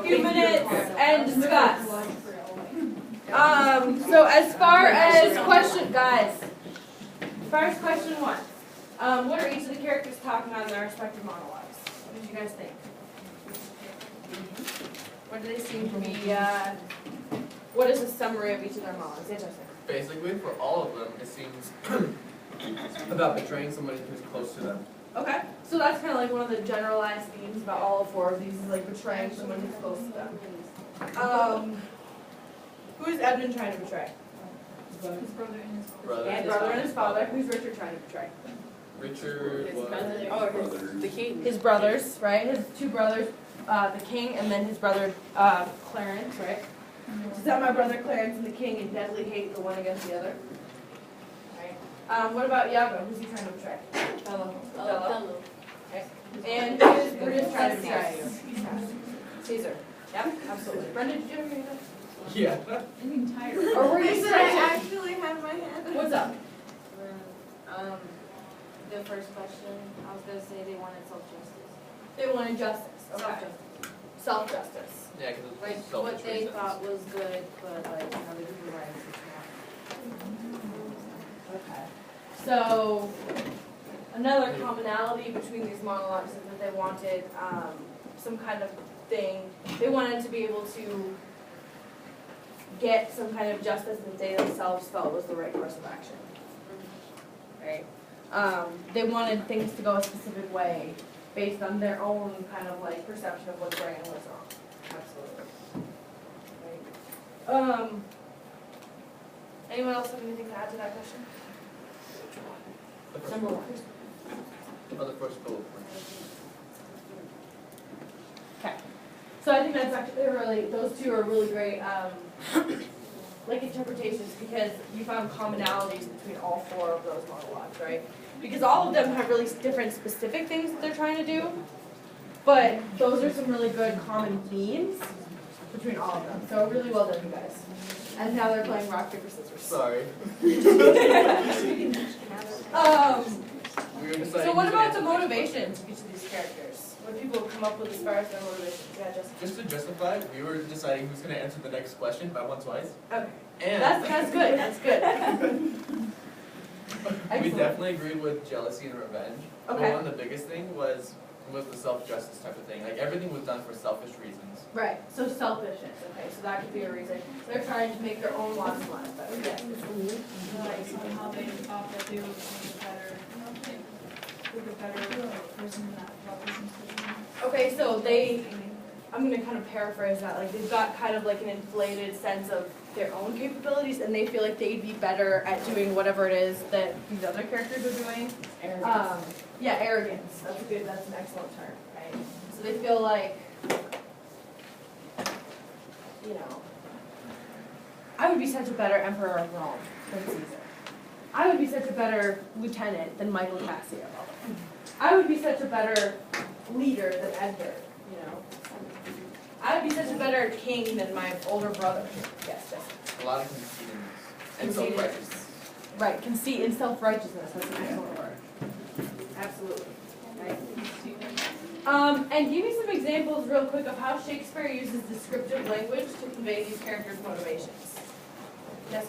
few minutes and discuss. So as far as question, guys, as far as question 1, what are each of the characters talking on their respective monologues? What did you guys think? What do they seem to be, what is a summary of each of their monologues? Yeah, Justin. Basically, for all of them, it seems about betraying somebody who's close to them. Okay, so that's kind of like one of the generalized themes about all 4 of these is like betraying someone who's close to them. Who is Edmund trying to betray? His brother and his father. His brother and his father. Who's Richard trying to betray? Richard was The king. His brothers, right? His 2 brothers, the king, and then his brother Clarence, right? To set my brother Clarence and the king in deadly hate the one against the other. Right. What about Iago? Who's he trying to betray? Othello. Okay. And who is Brutus trying to betray? Caesar. Yep, absolutely. Brenda, did you have anything? yeah. I'm tired. Or were you I saying? actually have my hand. What's up? The first question, I was gonna say they wanted self-justice. They wanted justice. Okay. Self-justice. Yeah, because Like, it's selfish what they reasons. thought was good, but like, other people's rights, it's Okay. So, another commonality between these monologues is that they wanted some kind of thing. They wanted to be able to get some kind of justice that they themselves felt was the right course of action. Right? They wanted things to go a specific way based on their own kind of like perception of what's right and what's wrong. Absolutely. Right. Anyone else have anything to add to that question? The first Number one. 1. Oh, the first bullet point. Okay. So I think that's actually really, those 2 are really great, like interpretations because you found commonalities between all 4 of those monologues, right? Because all of them have really different specific things that they're trying to do, but those are some really good common themes between all of them. So really well done, you guys. And now they're playing rock, paper, scissors. Sorry. We were deciding So what who's about the gonna answer motivations of each of these characters? What do people come up with as far as their motivations? Yeah, Justin. Just to justify, we were deciding who's going to answer the next question, but I won twice. Okay. And That's good. That's good. we Excellent. definitely agreed with jealousy and revenge. Okay. But one of the biggest thing was the self-justice type of thing. Like, everything was done for selfish reasons. Right, so selfishness, okay, so that could be a reason. They're trying to make their own lives better, yes. Somehow they thought that they were the better person in that situation. Okay, so I'm gonna kind of paraphrase that, like they've got kind of like an inflated sense of their own capabilities and they feel like they'd be better at doing whatever it is that these other characters are doing. Yeah, arrogance, that's an excellent term, right? So they feel like, you know, I would be such a better emperor of Rome than Caesar. I would be such a better lieutenant than Michael Cassio. I would be such a better leader than Edgar, you know. I would be such a better king than my older brother. Yes, yes. A lot of conceit and Conceit. self-righteousness. Right, conceit and self-righteousness, that's an excellent word. Absolutely. Right. And give me some examples real quick of how Shakespeare uses descriptive language to convey these characters' motivations. Yes?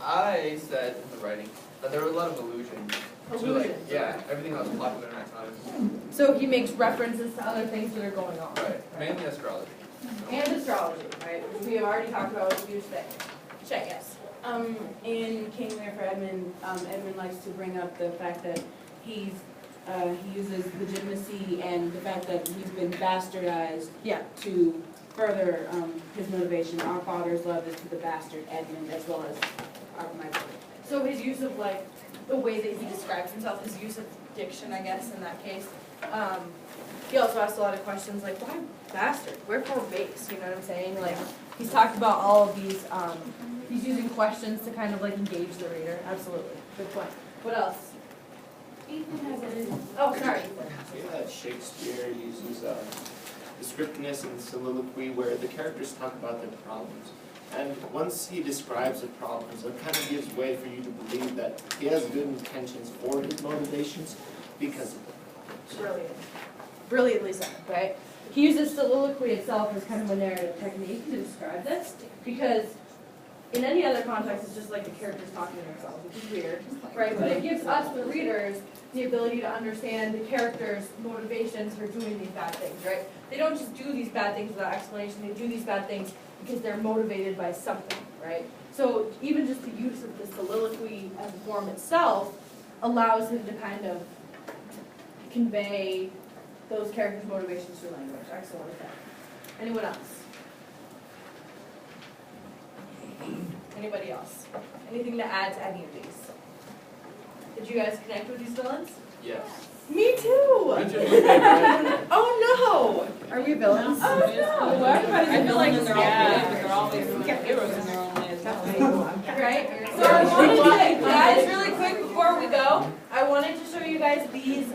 I said in the writing that there were a lot of allusions. To, like, Allusions. yeah, everything that was popular in that time. So he makes references to other things that are going on. Right, mainly astrology. And astrology, right? Which we have already talked about with you today. Shay, yes. In King Lear for Edmund, Edmund likes to bring up the fact that he uses legitimacy and the fact that he's been bastardized Yeah. to further his motivation. Our father's love is to the bastard Edmund as well as my brother. So his use of like the way that he describes himself, his use of diction, I guess, in that case. He also asked a lot of questions like, why bastard? Wherefore base? You know what I'm saying? Like he's talked about all of these. He's using questions to kind of like engage the reader. Absolutely, good point. What else? Ethan has it. Oh, sorry. I feel that Shakespeare uses descriptiveness and soliloquy where the characters talk about their problems. And once he describes the problems, it kind of gives way for you to believe that he has good intentions for his motivations because of the problems. Brilliant. Brilliantly said, right? he uses soliloquy itself as kind of a narrative technique to describe this, because in any other context, it's just like the characters talking to themselves, which is weird, right? But it gives us, the readers, the ability to understand the characters' motivations for doing these bad things, right? They don't just do these bad things without explanation, they do these bad things because they're motivated by something, right? So even just the use of the soliloquy as a form itself allows him to kind of convey those characters' motivations through language. Excellent. Anyone else? Anybody else? Anything to add to any of these? Did you guys connect with these villains? Yes. Me too! Which is your favorite? Oh no! Are we villains? Oh no! Well, everybody's a I feel like villain in their own yeah, way. but they're always heroes in their own way as well. Right? So I wanted to, guys, really quick before we go, I wanted to show you guys these